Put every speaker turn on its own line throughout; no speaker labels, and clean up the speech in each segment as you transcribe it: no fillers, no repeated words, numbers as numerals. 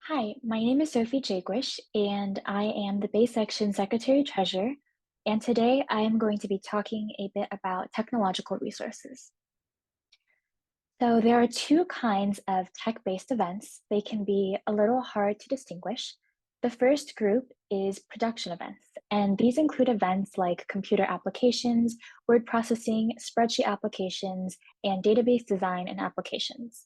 Hi, my name is Sophie Jaquish, and I am the Bay Section Secretary Treasurer. And today I am going to be talking a bit about technological resources. So there are two kinds of tech-based events. They can be a little hard to distinguish. The first group is production events, and these include events like computer applications, word processing, spreadsheet applications, and database design and applications.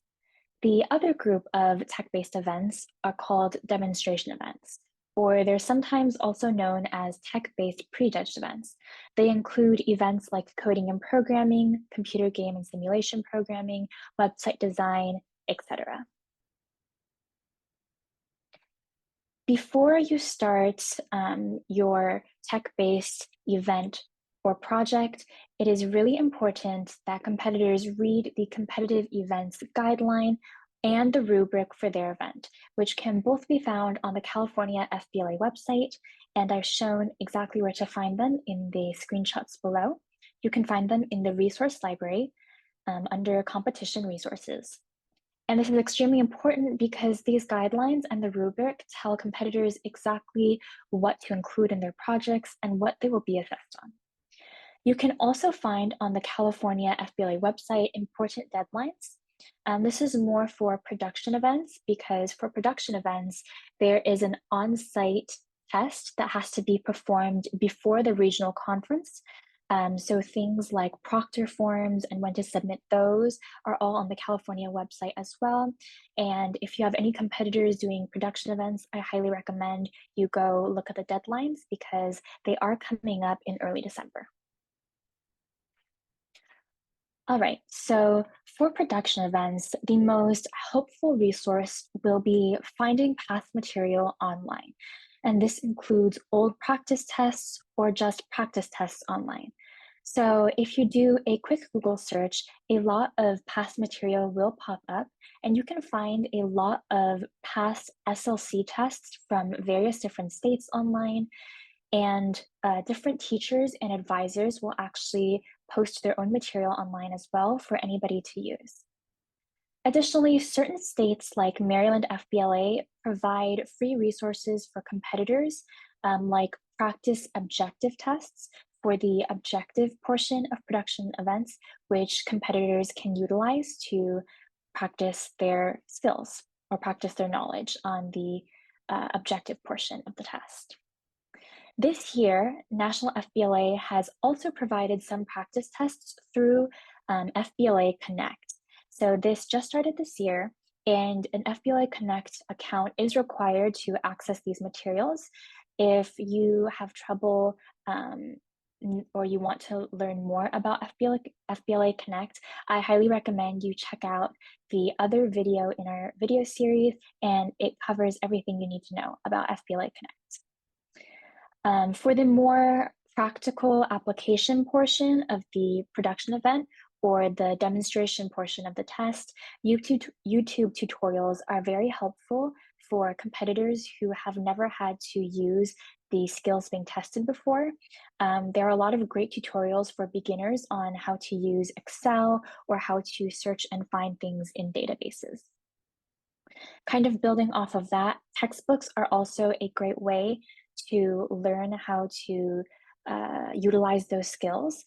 The other group of tech-based events are called demonstration events, or they're sometimes also known as tech-based prejudged events. They include events like coding and programming, computer game and simulation programming, website design, etc. Before you start your tech-based event or project, it is really important that competitors read the competitive events guideline and the rubric for their event, which can both be found on the California FBLA website, and I've shown exactly where to find them in the screenshots below. You can find them in the resource library under competition resources. And this is extremely important because these guidelines and the rubric tell competitors exactly what to include in their projects and what they will be assessed on. You can also find on the California FBLA website important deadlines. This is more for production events because for production events, there is an on-site test that has to be performed before the regional conference. So things like proctor forms and when to submit those are all on the California website as well. And if you have any competitors doing production events, I highly recommend you go look at the deadlines because they are coming up in early December. All right, so for production events, the most helpful resource will be finding past material online. And this includes old practice tests or just practice tests online. So if you do a quick Google search, a lot of past material will pop up, and you can find a lot of past SLC tests from various different states online, and different teachers and advisors will actually post their own material online as well for anybody to use. Additionally, certain states like Maryland FBLA provide free resources for competitors, like practice objective tests for the objective portion of production events, which competitors can utilize to practice their skills or practice their knowledge on the objective portion of the test. This year, National FBLA has also provided some practice tests through FBLA Connect. So this just started this year, and an FBLA Connect account is required to access these materials. If you have trouble or you want to learn more about FBLA Connect, I highly recommend you check out the other video in our video series, and it covers everything you need to know about FBLA Connect. For the more practical application portion of the production event or the demonstration portion of the test, YouTube tutorials are very helpful for competitors who have never had to use the skills being tested before. There are a lot of great tutorials for beginners on how to use Excel or how to search and find things in databases. Kind of building off of that, textbooks are also a great way to learn how to utilize those skills.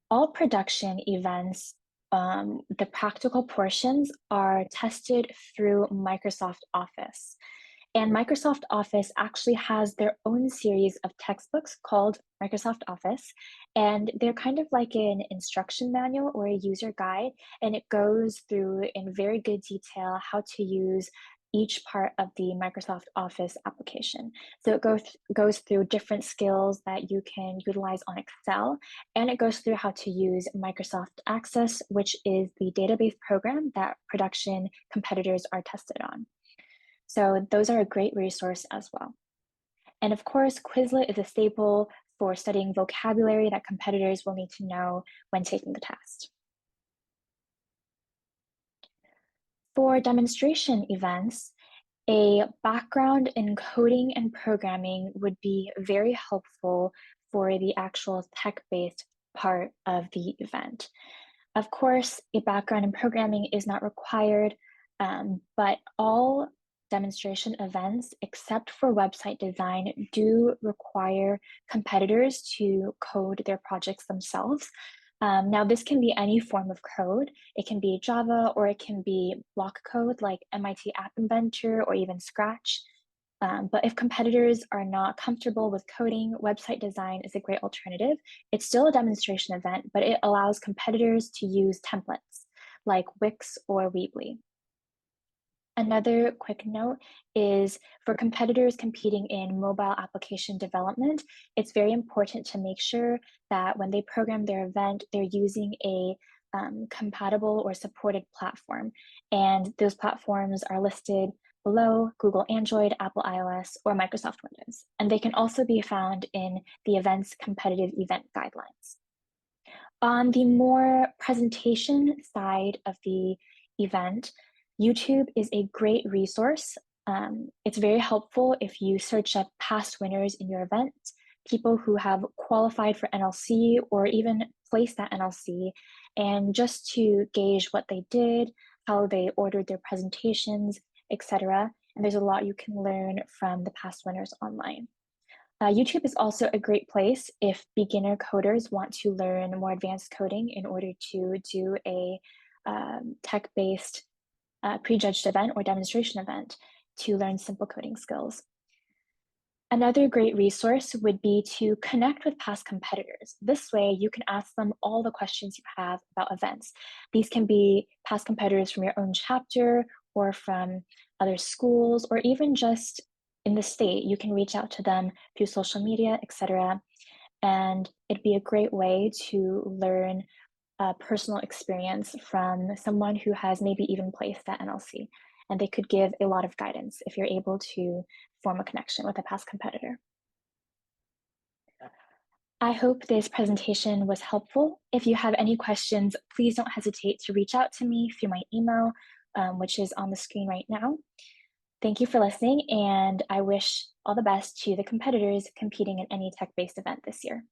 All production events, the practical portions are tested through Microsoft Office. And Microsoft Office actually has their own series of textbooks called Microsoft Office. And they're kind of like an instruction manual or a user guide. And it goes through in very good detail how to use each part of the Microsoft Office application. So it goes through different skills that you can utilize on Excel, and it goes through how to use Microsoft Access, which is the database program that production competitors are tested on. So those are a great resource as well. And of course, Quizlet is a staple for studying vocabulary that competitors will need to know when taking the test. For demonstration events, a background in coding and programming would be very helpful for the actual tech-based part of the event. Of course, a background in programming is not required, but all demonstration events, except for website design, do require competitors to code their projects themselves. Now, this can be any form of code. It can be Java or it can be block code like MIT App Inventor or even Scratch. But if competitors are not comfortable with coding, website design is a great alternative. It's still a demonstration event, but it allows competitors to use templates like Wix or Weebly. Another quick note is for competitors competing in mobile application development, it's very important to make sure that when they program their event, they're using a compatible or supported platform. And those platforms are listed below: Google Android, Apple iOS, or Microsoft Windows. And they can also be found in the event's competitive event guidelines. On the more presentation side of the event, YouTube is a great resource. It's very helpful if you search up past winners in your event, people who have qualified for NLC or even placed at NLC, and just to gauge what they did, how they ordered their presentations, etc. And there's a lot you can learn from the past winners online. YouTube is also a great place if beginner coders want to learn more advanced coding in order to do a tech-based prejudged event or demonstration event to learn simple coding skills. Another great resource would be to connect with past competitors. This way, you can ask them all the questions you have about events. These can be past competitors from your own chapter or from other schools, or even just in the state. You can reach out to them through social media, etc. And it'd be a great way to learn a personal experience from someone who has maybe even placed at NLC. And they could give a lot of guidance if you're able to form a connection with a past competitor. I hope this presentation was helpful. If you have any questions, please don't hesitate to reach out to me through my email, which is on the screen right now. Thank you for listening, and I wish all the best to the competitors competing in any tech-based event this year.